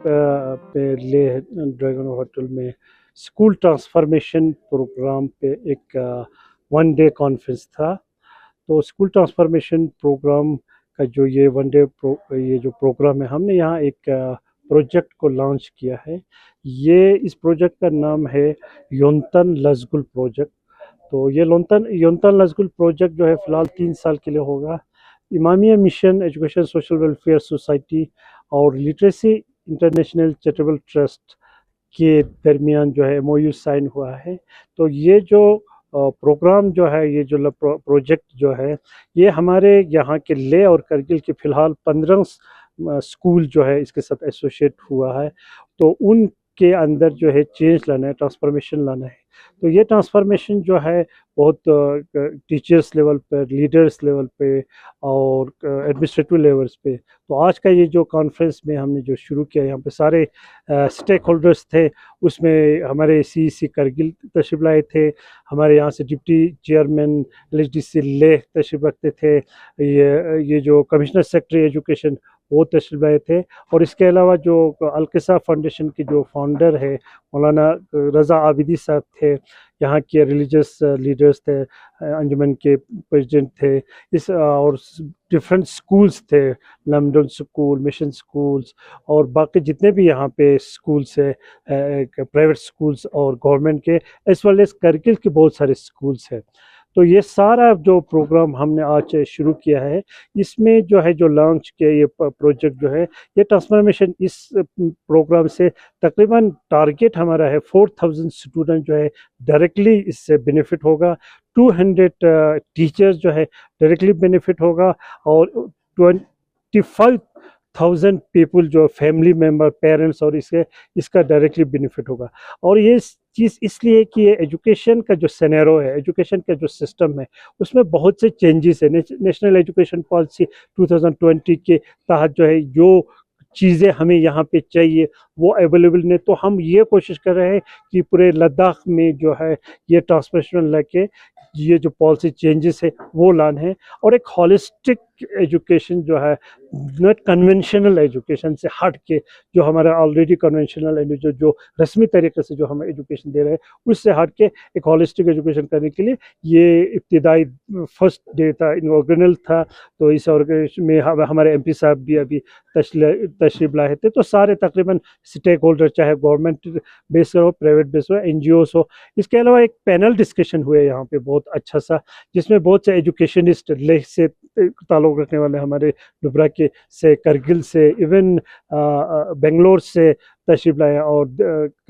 पे ले dragon hotel में स्कूल ट्रांसफॉर्मेशन प्रोग्राम पे एक 1 डे कॉन्फ्रेंस था। तो स्कूल ट्रांसफॉर्मेशन प्रोग्राम का जो ये 1 डे ये जो प्रोग्राम है, हमने यहाँ एक प्रोजेक्ट को लॉन्च किया है। इस प्रोजेक्ट का नाम है योंतन लजगुल प्रोजेक्ट। तो ये योंतन लजगुल प्रोजेक्ट जो है फ़िलहाल 3 साल के लिए होगा। Imamia mission education social welfare society और लिटरेसी इंटरनेशनल चैरिटेबल ट्रस्ट के दरमियान जो है MOU साइन हुआ है। तो ये जो प्रोग्राम जो है, ये जो प्रोजेक्ट जो है, ये हमारे यहाँ के ले और करगिल के फ़िलहाल 15 स्कूल जो है इसके साथ एसोसिएट हुआ है। तो उनके अंदर जो है चेंज लाना है, ट्रांसफॉर्मेशन लाना है। तो ये ट्रांसफॉर्मेशन जो है बहुत टीचर्स लेवल पर, लीडर्स लेवल पे और एडमिनिस्ट्रेटिव लेवल्स पे। तो आज का ये जो कॉन्फ्रेंस में हमने जो शुरू किया, यहाँ पे सारे स्टेक होल्डर्स थे। उसमें हमारे CEC करगिल तशरीफ लाए थे, हमारे यहाँ से डिप्टी चेयरमैन LHDC लेह तशरीफ रखते थे, ये जो कमिश्नर सेक्रेटरी एजुकेशन वो तशरीफ लाए थे। और इसके अलावा जो अलकिसा फाउंडेशन के जो फाउंडर है मौलाना रज़ा आबिदी साहब थे, यहाँ के रिलीजियस लीडर्स थे, अंजुमन के प्रेसिडेंट थे, और डिफरेंट स्कूल्स थे, लमडन स्कूल, मिशन स्कूल्स और बाकी जितने भी यहाँ पे स्कूल्स है, प्राइवेट स्कूल्स और गवर्नमेंट के, एज वेल एज करगिल के बहुत सारे स्कूल्स हैं। तो ये सारा जो प्रोग्राम हमने आज शुरू किया है, इसमें जो है जो लॉन्च किया ये प्रोजेक्ट जो है, ये ट्रांसफॉर्मेशन, इस प्रोग्राम से तकरीबन टारगेट हमारा है 4000 स्टूडेंट जो है डायरेक्टली इससे बेनिफिट होगा, 200 टीचर्स जो है डायरेक्टली बेनिफिट होगा, और 25,000 पीपल जो फैमिली मेम्बर, पेरेंट्स और इसका डायरेक्टली बेनिफिट होगा। और ये चीज़ इसलिए कि ये एजुकेशन का जो सिनेरियो है, एजुकेशन का जो सिस्टम है, उसमें बहुत से चेंजेस है। नेशनल एजुकेशन पॉलिसी 2020 के तहत जो है, जो चीज़ें हमें यहाँ पे चाहिए वो अवेलेबल नहीं। तो हम ये कोशिश कर रहे हैं कि पूरे लद्दाख में जो है ये ट्रांसफॉर्मेशन लेके ये जो पॉलिसी चेंजेस है वो लाने हैं, और एक हॉलिस्टिक एजुकेशन जो है, नॉट कन्वेंशनल एजुकेशन से हट के, जो हमारा ऑलरेडी कन्वेंशनल जो रस्मी तरीके से जो हम एजुकेशन दे रहे हैं उससे हट के एक हॉलिस्टिक एजुकेशन करने के लिए ये इब्तिदाई फर्स्ट डे था, इनॉग्रेशनल था। तो इस ऑर्गेनाइजेशन में हमारे MP साहब भी अभी तशरीफ लाए थे। तो सारे तकरीबन स्टेक होल्डर, चाहे गवर्नमेंट बेस हो, प्राइवेट बेस हो, NGOs हो। इसके अलावा एक पैनल डिस्कशन हुए यहाँ पे बहुत अच्छा सा, जिसमें बहुत से एजुकेशनिस्ट, लेह से ताल्लुक़ रखने वाले, हमारे नुब्रा के से, करगिल से, इवन बेंगलोर से तशरीफ लाए, और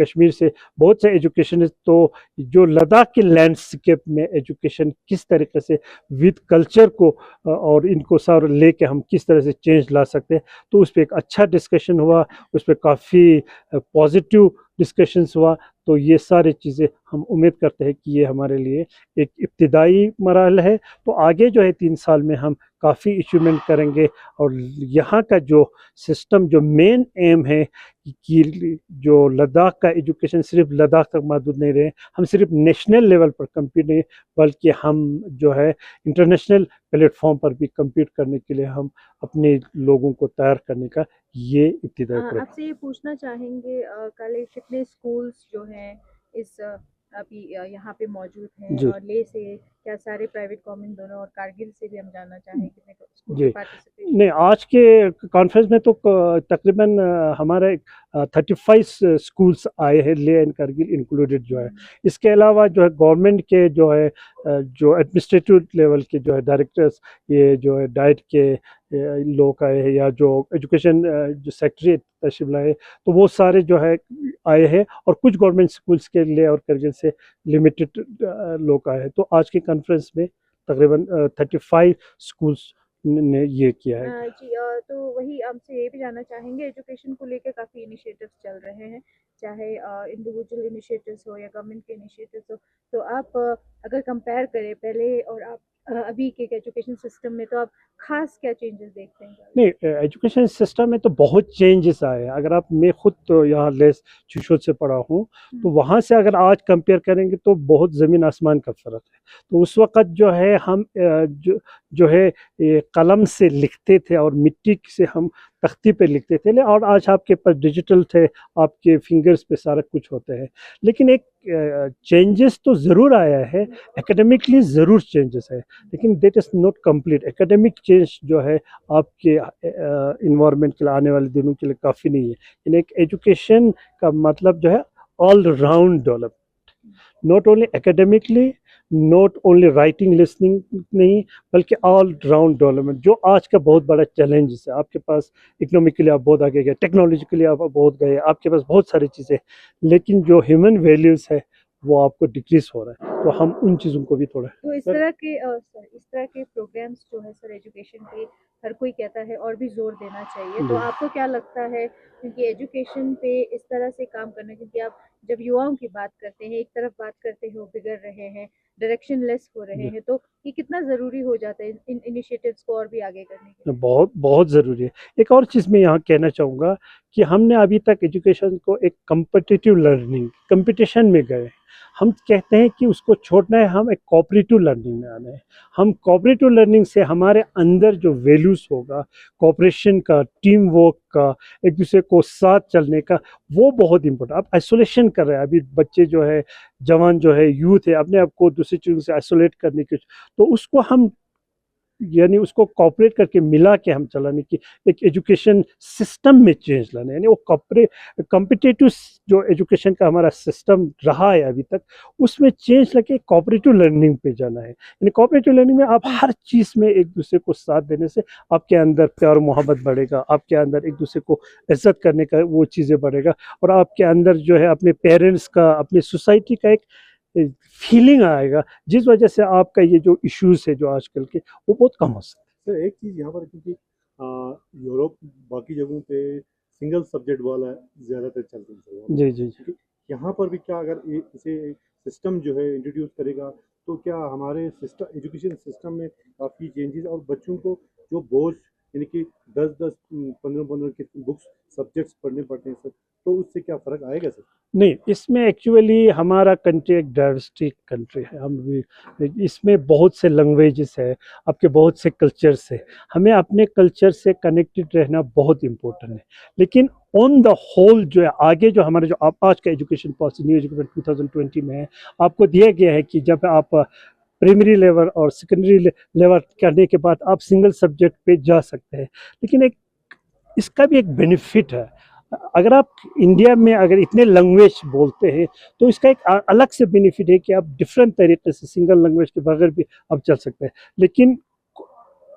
कश्मीर से बहुत से एजुकेशनिस्ट। तो जो लद्दाख के लैंडस्केप में एजुकेशन किस तरीके से विद कल्चर को और इनको सारे लेके हम किस तरह से चेंज ला सकते हैं, तो उस पर एक अच्छा डिस्कशन हुआ, उस पर काफ़ी पॉजिटिव डिस्कशंस हुआ। तो ये सारी चीज़ें हम उम्मीद करते हैं कि ये हमारे लिए एक इब्तिदाई मराहल है। तो आगे जो है 3 साल में हम काफ़ी अचीवमेंट करेंगे, और यहाँ का जो सिस्टम, जो मेन एम है कि जो लद्दाख का एजुकेशन सिर्फ लद्दाख तक महदूद नहीं रहे, हम सिर्फ नेशनल लेवल पर कम्पीट नहीं, बल्कि हम जो है इंटरनेशनल प्लेटफॉर्म पर भी कम्पीट करने के लिए हम अपने लोगों को तैयार करने का ये इब्तिदाई प्रयास। आपसे ये पूछना चाहेंगे, कल कितने स्कूल्स जो हैं इस अभी यहाँ पे मौजूद हैं, और ले से क्या सारे प्राइवेट गवर्नमेंट दोनों, और कारगिल से भी हम जानना चाहें कितने स्कूल पार्टिसिपेट? नहीं, आज के कॉन्फ्रेंस में तो तकरीबन हमारे 35 स्कूल्स आए हैं, ले एंड करगिल इंक्लूडेड जो है। इसके अलावा जो है गवर्नमेंट के जो है जो एडमिनिस्ट्रेटिव लेवल के जो है डायरेक्टर्स, ये जो है डाइट के लोग आए हैं, या जो एजुकेशन जो सेक्रेटरी तशरीफ लाए, तो वो सारे जो है आए हैं, और कुछ गवर्नमेंट स्कूल्स के ले और करगिल से लिमिटेड लोग आए हैं। तो आज के कॉन्फ्रेंस में तकरीबन 35 स्कूल्स ने ये किया है। जी, तो वही हमसे ये भी जानना चाहेंगे, एजुकेशन को लेकर काफ़ी इनिशिएटिव्स चल रहे हैं, चाहे इंडिविजुअल इनिशिएटिव्स हो या गवर्नमेंट के इनिशिएटिव्स हो। तो आप अगर कंपेयर करें पहले और आप अभी के एजुकेशन सिस्टम में, तो आप खास क्या चेंजेस देखते हैं? नहीं, एजुकेशन सिस्टम में तो बहुत चेंजेस आए हैं। अगर आप, मैं खुद तो यहाँ लेस शिशोद से पढ़ा हूँ, तो वहाँ से अगर आज कंपेयर करेंगे तो बहुत ज़मीन आसमान का फ़र्क है। तो उस वक़्त जो है हम जो है ये कलम से लिखते थे और मिट्टी से हम तख्ती पे लिखते थे, और आज आपके पास डिजिटल थे, आपके फिंगर्स पे सारा कुछ होता है। लेकिन एक चेंजेस तो ज़रूर आया है, एकेडमिकली ज़रूर चेंजेस है, लेकिन that is not complete. Academic change जो है आपके इन्वायरमेंट के लिए आने वाले दिनों के लिए काफ़ी नहीं है। इन एक एजुकेशन का मतलब जो है all round develop, not only academically, not only writing listening नहीं, बल्कि ऑल राउंड डेवलपमेंट, जो आज का बहुत बड़ा चैलेंज है। आपके पास इकोनॉमिकली आप बहुत आगे गए, टेक्नोलॉजिकली आप बहुत गए, आपके पास बहुत सारी चीज़ें, लेकिन जो ह्यूमन वैल्यूज़ है वो आपको डिक्रीज हो रहा है। तो हम उन चीज़ों को भी थोड़ा तो इस तरह के प्रोग्राम्स जो है सर एजुकेशन के, हर कोई कहता है और भी जोर देना चाहिए। तो आपको क्या लगता है, क्योंकि एजुकेशन पे इस तरह से काम करना, क्योंकि आप जब युवाओं की बात करते हैं, एक तरफ बात करते हैं वो बिगड़ रहे हैं, डायरेक्शन लेस हो रहे हैं, तो ये कितना ज़रूरी हो जाता है इन इनिशिएटिव्स को और भी आगे करने के लिए? बहुत बहुत ज़रूरी है। एक और चीज़ मैं यहाँ कहना चाहूँगा कि हमने अभी तक एजुकेशन को एक कम्पिटिटिव लर्निंग, कंपटीशन में गए। हम कहते हैं कि उसको छोड़ना है, हम एक कोऑपरेटिव लर्निंग में आना है। हम कोऑपरेटिव लर्निंग से हमारे अंदर जो वैल्यूज़ होगा, कोऑपरेशन का, टीम वर्क का, एक दूसरे को साथ चलने का, वो बहुत इंपॉर्टेंट। आप आइसोलेशन कर रहे हैं, अभी बच्चे जो है, जवान जो है, यूथ है, अपने आप को दूसरी चीज़ों से आइसोलेट करने की, तो उसको हम यानी उसको कॉपरेट करके मिला के हम चलाने की एक एजुकेशन सिस्टम में चेंज लाना, यानी वो कॉम्पिटिटिव जो एजुकेशन का हमारा सिस्टम रहा है अभी तक, उसमें चेंज लाके कॉपरेटिव लर्निंग पे जाना है। यानी कॉपरेटिव लर्निंग में आप हर चीज़ में एक दूसरे को साथ देने से आपके अंदर प्यार मोहब्बत बढ़ेगा, आपके अंदर एक दूसरे को इज्जत करने का वो चीज़ें बढ़ेगा, और आपके अंदर जो है अपने पेरेंट्स का, अपनी सोसाइटी का एक फीलिंग आएगा, जिस वजह से आपका ये जो इश्यूज है जो आजकल के, वो बहुत कम हो सकते सर एक चीज़ यहाँ पर, क्योंकि यूरोप बाकी जगहों पे सिंगल सब्जेक्ट वाला ज़्यादातर चलते हैं हैं। जी जी जी। कि यहाँ पर भी क्या अगर इसे सिस्टम जो है इंट्रोड्यूस करेगा, तो क्या हमारे सिस्टम, एजुकेशन सिस्टम में काफ़ी चेंजेस, और बच्चों को जो बोझ, यानी कि 10-10 15-15 के बुक्स सब्जेक्ट्स पढ़ने पड़ते हैं सर, तो उससे क्या फ़र्क आएगा सर? नहीं, इसमें एक्चुअली हमारा कंट्री एक डाइवर्सिटी कंट्री है। हम भी इसमें बहुत से लैंग्वेजेस है, आपके बहुत से कल्चर्स है। हमें अपने कल्चर से कनेक्टेड रहना बहुत इम्पोर्टेंट है। लेकिन ऑन द होल जो है, आगे जो हमारे जो आज का एजुकेशन पॉलिसी, न्यू एजुकेशन 2020 में है, आपको दिया गया है कि जब आप प्राइमरी लेवल और सेकेंडरी लेवल करने के बाद आप सिंगल सब्जेक्ट पे जा सकते हैं। लेकिन एक इसका भी एक बेनिफिट है। अगर आप इंडिया में अगर इतने लैंग्वेज बोलते हैं, तो इसका एक अलग से बेनिफिट है कि आप डिफरेंट तरीके से सिंगल लैंग्वेज के बगैर भी आप चल सकते हैं। लेकिन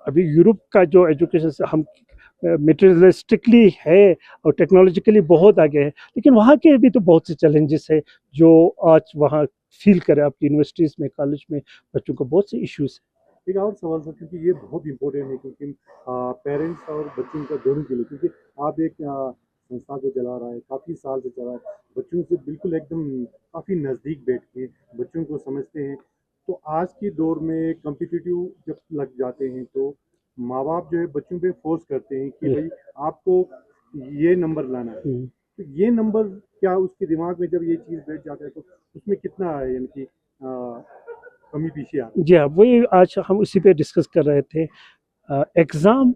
अभी यूरोप का जो एजुकेशन, हम मटेरियलिस्टिकली है और टेक्नोलॉजिकली बहुत आगे है, लेकिन वहाँ के भी तो बहुत से चैलेंजेस है जो आज वहाँ फील करें। आपकी यूनिवर्सिटीज़ में, कॉलेज में बच्चों को बहुत से इश्यूज है। एक और सवाल सर, क्योंकि ये बहुत इंपॉर्टेंट है, क्योंकि पेरेंट्स और बच्चों का दोनों के लिए, क्योंकि आप एक संस्था को चला रहा है, काफ़ी साल से चला है, बच्चों से बिल्कुल एकदम काफ़ी नज़दीक बैठ के बच्चों को समझते हैं। तो आज के दौर में कम्पिटिटिव जब लग जाते हैं, तो माँ बाप जो है बच्चों पे फोर्स करते हैं कि भाई आपको ये नंबर लाना है। तो ये नंबर क्या उसके दिमाग में जब ये चीज़ बैठ जाता है, तो उसमें कितना है, यानी कि कमी पीछे आती है? जी हाँ, वही आज हम उसी पे डिस्कस कर रहे थे। एग्ज़ाम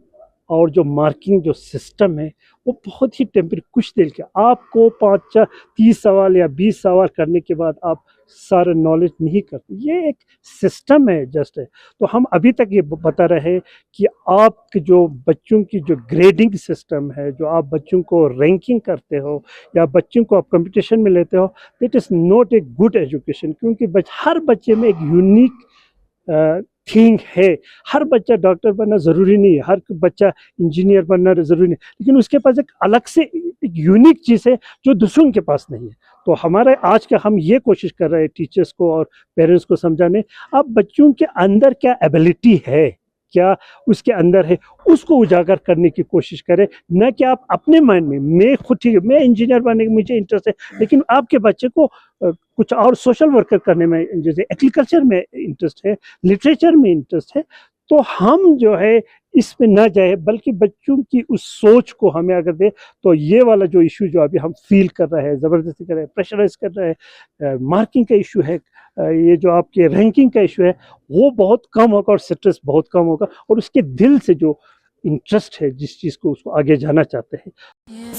और जो मार्किंग जो सिस्टम है, वो बहुत ही टेम्परेरी, कुछ देर के आपको 30 सवाल या 20 सवाल करने के बाद आप सारा नॉलेज नहीं करते। ये एक सिस्टम है जस्ट है। तो हम अभी तक ये बता रहे हैं कि आपके जो बच्चों की जो ग्रेडिंग सिस्टम है, जो आप बच्चों को रैंकिंग करते हो या बच्चों को आप कंपटीशन में लेते हो, that is not a good education. क्योंकि हर बच्चे में एक यूनिक थिंग है। हर बच्चा डॉक्टर बनना ज़रूरी नहीं है, हर बच्चा इंजीनियर बनना ज़रूरी नहीं, लेकिन उसके पास एक अलग से एक यूनिक चीज़ है जो दूसरों के पास नहीं है। तो हमारे आज का हम ये कोशिश कर रहे हैं टीचर्स को और पेरेंट्स को समझाने, अब बच्चों के अंदर क्या एबिलिटी है, क्या उसके अंदर है, उसको उजागर करने की कोशिश करें। न कि आप अपने माइंड में, मैं खुद ठीक है, मैं इंजीनियर बनने की मुझे इंटरेस्ट है, लेकिन आपके बच्चे को कुछ और सोशल वर्कर करने में, जैसे एग्रीकल्चर में इंटरेस्ट है, लिटरेचर में इंटरेस्ट है, तो हम जो है इसमें न जाए, बल्कि बच्चों की उस सोच को हमें अगर दे, तो ये वाला जो इशू जो अभी हम फील कर रहे हैं, ज़बरदस्ती कर रहे हैं, प्रेशराइज कर रहे हैं, मार्किंग का इशू है, ये जो आपके रैंकिंग का इशू है वो बहुत कम होगा और स्ट्रेस बहुत कम होगा, और उसके दिल से जो इंटरेस्ट है जिस चीज़ को उसको आगे जाना चाहते हैं।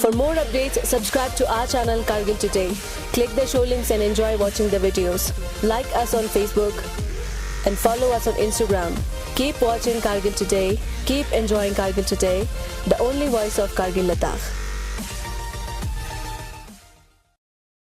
For more updates, subscribe to our channel Kargil Today. Click the show links and enjoy watching the videos. Like us on Facebook and follow us on Instagram. Keep watching Kargil Today. Keep enjoying Kargil Today, the only voice of Kargil Ladakh.